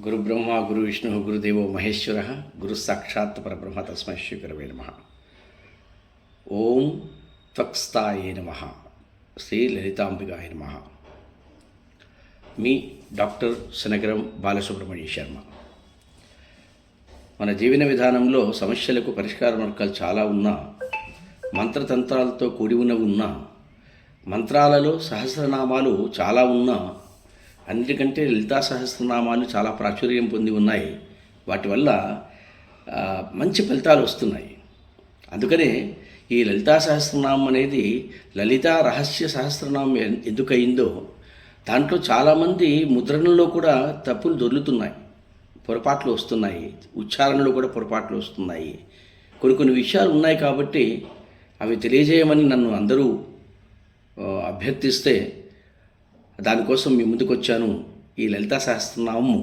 గురు బ్రహ్మ గురు విష్ణు గురుదేవో మహేశ్వర గురు సాక్షాత్ పరబ్రహ్మ తస్మై శ్రీ గురవే నమః. ఓం త్వక్స్థాయే నమః. శ్రీ లలితాంబికాయ నమః. మీ డాక్టర్ శనగరం బాలసుబ్రహ్మణ్య శర్మ. మన జీవన విధానంలో సమస్యలకు పరిష్కార మార్గాలు చాలా ఉన్నా, మంత్రతంత్రాలతో కూడి ఉన్న మంత్రాలలో సహస్రనామాలు చాలా ఉన్నా, అన్నిటికంటే లలితా సహస్రనామాలు చాలా ప్రాచుర్యం పొంది ఉన్నాయి. వాటి వల్ల మంచి ఫలితాలు వస్తున్నాయి. అందుకనే ఈ లలితా సహస్రనామం అనేది లలితా రహస్య సహస్రనామం ఎందుకయిందో, దాంట్లో చాలామంది ముద్రణలో కూడా తప్పులు దొర్లుతున్నాయి, పొరపాట్లు వస్తున్నాయి, ఉచ్చారణలో కూడా పొరపాట్లు వస్తున్నాయి. కొన్ని విషయాలు ఉన్నాయి కాబట్టి అవి తెలియజేయమని నన్ను అందరూ అభ్యర్థిస్తే దానికోసం మీ ముందుకు వచ్చాను. ఈ లలితా సహస్రనామము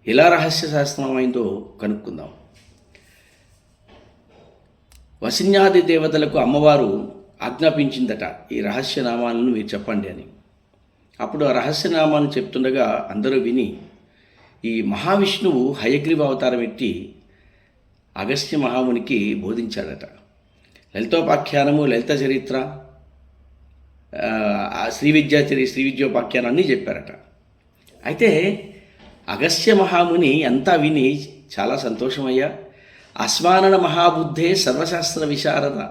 ఎలా రహస్య సహస్రనామం అయిందో కనుక్కుందాం. వసిన్యాది దేవతలకు అమ్మవారు ఆజ్ఞాపించిందట, ఈ రహస్యనామాలను మీరు చెప్పండి అని. అప్పుడు ఆ రహస్యనామాలను చెప్తుండగా అందరూ విని ఈ మహావిష్ణువు హయగ్రీవ అవతారం ఎత్తి అగస్త్య మహామునికి బోధించాడట. లలితోపాఖ్యానము, లలిత చరిత్ర, శ్రీ విద్యోపాఖ్యానం అన్నీ చెప్పారట. అయితే అగస్త్య మహాముని అంతా విని చాలా సంతోషమయ్యా. అస్మానన మహాబుద్ధే సర్వశాస్త్ర విశారద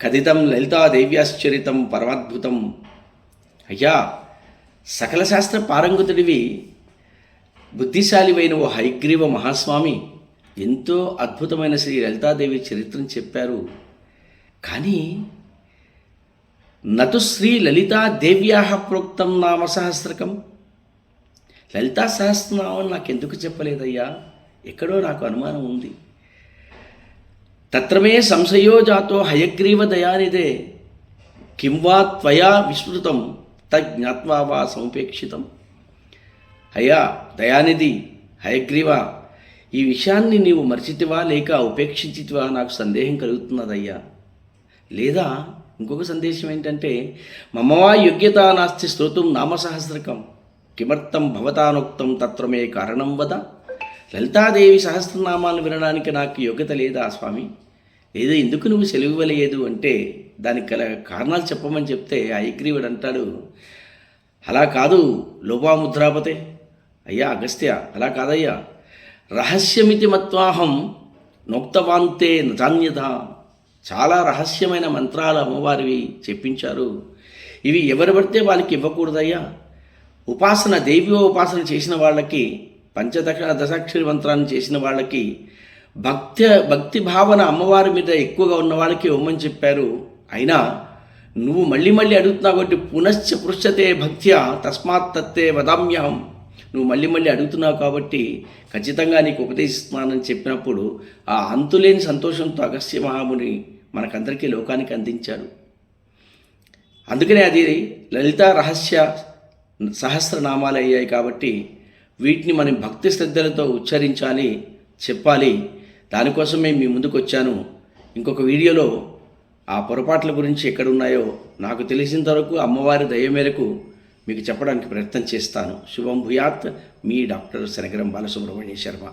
కథితం లలితాదేవ్యాశ్చరితం పరమాద్భుతం. అయ్యా, సకల శాస్త్ర పారంగతుడివి, బుద్ధిశాలివైన ఓ హయగ్రీవ మహాస్వామి ఎంతో అద్భుతమైన శ్రీ లలితాదేవి చరిత్రను చెప్పారు. కానీ నతు శ్రీ లలితాదేవ్యా ప్రోక్తం నామ సహస్రకం. లలితా సహస్రనామం నాకెందుకు చెప్పలేదయ్యా? ఎక్కడో నాకు అనుమానం ఉంది. తత్రమే సంశయో జాతో హయగ్రీవ దయానిదే కిం వా త్వయా విస్మృతం తజ్ఞాత్వా వా సముపేక్షితం. అయ్యా దయానిధి హయగ్రీవ, ఈ విషయాన్ని నీవు మర్చితివా లేక ఉపేక్షించితివా నాకు సందేహం కలుగుతున్నదయ్యా. లేదా ఇంకొక సందేశం ఏంటంటే, మమవా యోగ్యత నాస్తి శ్రోతుం నామసహస్రకం కిమర్థం భవతానోక్తం తత్రమే కారణం వద. లలితాదేవి సహస్రనామాలను వినడానికి నాకు యోగ్యత లేదా స్వామి? లేదా ఎందుకు నువ్వు సెలవివ్వలేదు అంటే దానికి గల కారణాలు చెప్పమని చెప్తే హయగ్రీవుడు అంటాడు, అలా కాదు లోపాముద్రాపతే. అయ్యా అగస్త్య, అలా కాదయ్యా. రహస్యమితి మత్వాహం నోక్తవాంతే నచాన్యత. చాలా రహస్యమైన మంత్రాలు అమ్మవారివి చెప్పించారు. ఇవి ఎవరు పడితే వాళ్ళకి ఇవ్వకూడదయ్యా. ఉపాసన, దైవోపాసన చేసిన వాళ్ళకి, దశాక్షరి మంత్రాన్ని చేసిన వాళ్ళకి, భక్తి భావన అమ్మవారి మీద ఎక్కువగా ఉన్న వాళ్ళకి ఇవ్వమని చెప్పారు. అయినా నువ్వు మళ్ళీ అడుగుతున్నావు కాబట్టి పునశ్చ పృష్ఠతే భక్త్యా తస్మాత్ తత్తే వదామ్యహం. నువ్వు మళ్ళీ అడుగుతున్నావు కాబట్టి ఖచ్చితంగా నీకు ఉపదేశిస్తున్నానని చెప్పినప్పుడు ఆ అంతులేని సంతోషంతో అగస్త్య మహాముని మనకందరికీ లోకానికి అందించాడు. అందుకనే అది లలితా రహస్య సహస్రనామాలు అయ్యాయి. కాబట్టి వీటిని మనం భక్తి శ్రద్ధలతో ఉచ్చరించాలి, చెప్పాలి. దానికోసమే మీ ముందుకు వచ్చాను. ఇంకొక వీడియోలో ఆ పొరపాట్ల గురించి ఎక్కడున్నాయో నాకు తెలిసినంత వరకు అమ్మవారి దయ మేరకు మీకు చెప్పడానికి ప్రయత్నం చేస్తాను. శుభం భూయాత్. మీ డాక్టర్ శనగరం బాలసుబ్రహ్మణ్య శర్మ.